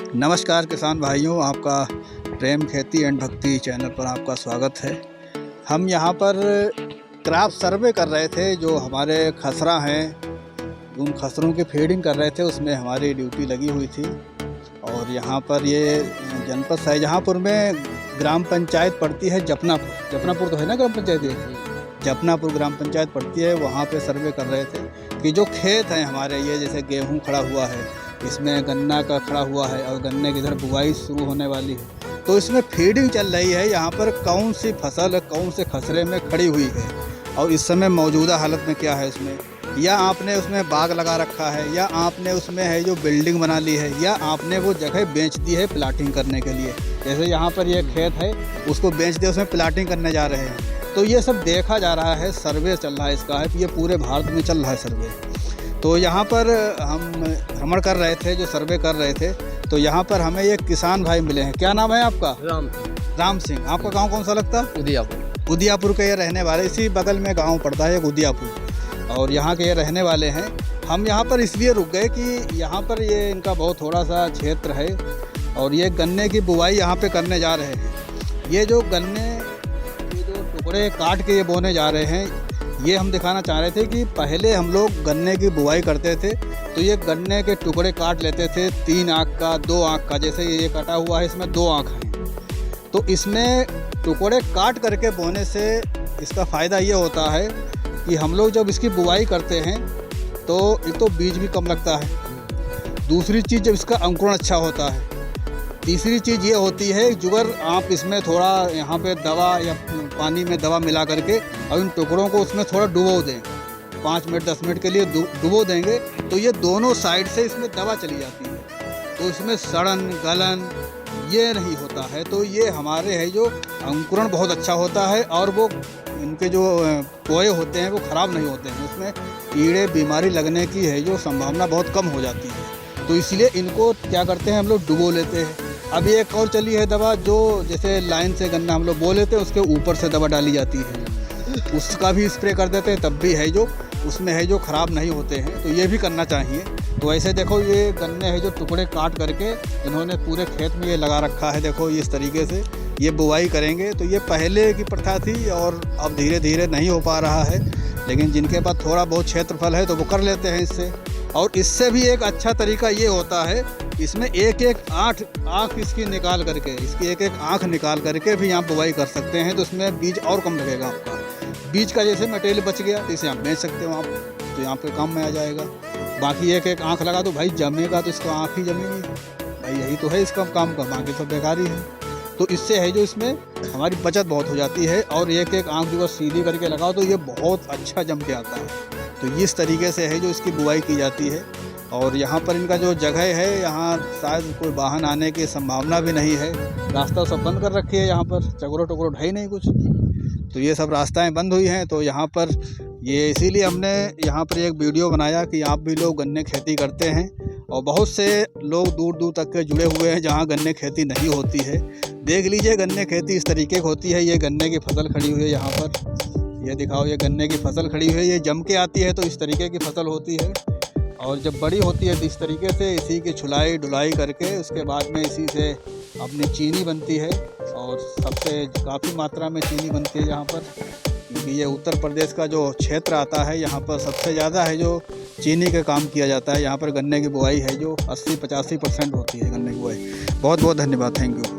नमस्कार किसान भाइयों, आपका प्रेम खेती एंड भक्ति चैनल पर आपका स्वागत है। हम यहाँ पर क्रॉप सर्वे कर रहे थे। जो हमारे खसरा हैं उन खसरों की फीडिंग कर रहे थे, उसमें हमारी ड्यूटी लगी हुई थी। और यहाँ पर ये जनपद शाहजहाँपुर में ग्राम पंचायत पड़ती है जपनापुर तो है ना ग्राम पंचायत, ये जपनापुर ग्राम पंचायत पड़ती है। वहाँ पे सर्वे कर रहे थे कि जो खेत हैं हमारे, ये जैसे गेहूँ खड़ा हुआ है, इसमें गन्ना का खड़ा हुआ है और गन्ने की इधर बुआई शुरू होने वाली है, तो इसमें फीडिंग चल रही है। यहाँ पर कौन सी फसल कौन से खसरे में खड़ी हुई है और इस समय मौजूदा हालत में क्या है उसमें, या आपने उसमें बाग लगा रखा है, या आपने उसमें है जो बिल्डिंग बना ली है, या आपने वो जगह बेच दी है प्लाटिंग करने के लिए। जैसे यहाँ पर ये खेत है, उसको बेच दिया, उसमें प्लाटिंग करने जा रहे हैं। तो ये सब देखा जा रहा है, सर्वे चल रहा है इसका है, ये पूरे भारत में चल रहा है सर्वे। तो यहाँ पर हम भ्रमण कर रहे थे, जो सर्वे कर रहे थे, तो यहाँ पर हमें एक किसान भाई मिले हैं। क्या नाम है आपका? राम सिंह। आपका गांव कौन सा लगता है? उदियापुर के ये रहने वाले, इसी बगल में गांव पड़ता है एक उदियापुर, और यहाँ के ये रहने वाले हैं। हम यहाँ पर इसलिए रुक गए कि यहाँ पर ये इनका बहुत थोड़ा सा क्षेत्र है और ये गन्ने की बुआई यहाँ पे करने जा रहे हैं। ये जो गन्ने के जो टुकड़े काट के ये बोने जा रहे हैं, ये हम दिखाना चाह रहे थे कि पहले हम लोग गन्ने की बुआई करते थे तो ये गन्ने के टुकड़े काट लेते थे 3 आँख का, 2 आँख का। जैसे ये कटा हुआ है, इसमें 2 आँख हैं। तो इसमें टुकड़े काट करके बोने से इसका फ़ायदा ये होता है कि हम लोग जब इसकी बुआई करते हैं तो एक तो बीज भी कम लगता है, दूसरी चीज़ जब इसका अंकुरण अच्छा होता है, तीसरी चीज़ ये होती है जुगर आप इसमें थोड़ा यहाँ पे दवा या पानी में दवा मिला करके और इन टुकड़ों को उसमें थोड़ा डुबो दें, 5 मिनट 10 मिनट के लिए डुबो देंगे तो ये दोनों साइड से इसमें दवा चली जाती है, तो इसमें सड़न गलन ये नहीं होता है। तो ये हमारे है जो अंकुरण बहुत अच्छा होता है और वो इनके जो पोए होते हैं वो ख़राब नहीं होते हैं, उसमें कीड़े बीमारी लगने की है जो संभावना बहुत कम हो जाती है। तो इसलिए इनको क्या करते हैं, हम लोग डुबो लेते हैं। अभी एक और चली है दवा, जो जैसे लाइन से गन्ना हम लोग बो लेते हैं, उसके ऊपर से दवा डाली जाती है, उसका भी स्प्रे कर देते हैं, तब भी है जो उसमें है जो ख़राब नहीं होते हैं। तो ये भी करना चाहिए। तो ऐसे देखो ये गन्ने है जो टुकड़े काट करके इन्होंने पूरे खेत में ये लगा रखा है। देखो इस तरीके से ये बुआई करेंगे। तो ये पहले की प्रथा थी और अब धीरे धीरे नहीं हो पा रहा है, लेकिन जिनके पास थोड़ा बहुत क्षेत्रफल है तो वो कर लेते हैं इससे। और इससे भी एक अच्छा तरीका ये होता है, इसमें एक आँख इसकी निकाल करके, इसकी एक आँख निकाल करके भी आप बुआई कर सकते हैं। तो इसमें बीज और कम लगेगा आपका। बीज का जैसे मटेरियल बच गया तो इसे आप बेच सकते हो आप, तो यहाँ पे काम में आ जाएगा। बाकी एक आँख लगा तो भाई जमेगा तो इसका आँख ही जमेगी भाई, यही तो है इसका काम का, बाकी सब बेकार ही है। तो इससे है जो इसमें हमारी बचत बहुत हो जाती है। और एक आँख जो सीधी करके लगाओ तो ये बहुत अच्छा जम के आता है। तो इस तरीके से है जो इसकी बुआई की जाती है। और यहाँ पर इनका जो जगह है, यहाँ शायद कोई वाहन आने की संभावना भी नहीं है, रास्ता सब बंद कर रखी है। यहाँ पर चगरो टुकरो ढाई नहीं कुछ, तो ये सब रास्ताएं बंद हुई हैं। तो यहाँ पर ये इसीलिए हमने यहाँ पर एक वीडियो बनाया कि आप भी लोग गन्ने खेती करते हैं, और बहुत से लोग दूर दूर तक के जुड़े हुए हैं जहाँ गन्ने खेती नहीं होती है। देख लीजिए गन्ने खेती इस तरीके की होती है। ये गन्ने की फसल खड़ी हुई है, यहाँ पर ये दिखाओ, ये गन्ने की फसल खड़ी हुई है। ये जम के आती है तो इस तरीके की फसल होती है, और जब बड़ी होती है तो इस तरीके से इसी की छुलाई ढुलाई करके उसके बाद में इसी से अपनी चीनी बनती है। और सबसे काफ़ी मात्रा में चीनी बनती है यहाँ पर, क्योंकि ये उत्तर प्रदेश का जो क्षेत्र आता है, यहाँ पर सबसे ज़्यादा है जो चीनी का काम किया जाता है। यहाँ पर गन्ने की बुआई है जो 80-85% होती है गन्ने की बुआई। बहुत बहुत धन्यवाद, थैंक यू।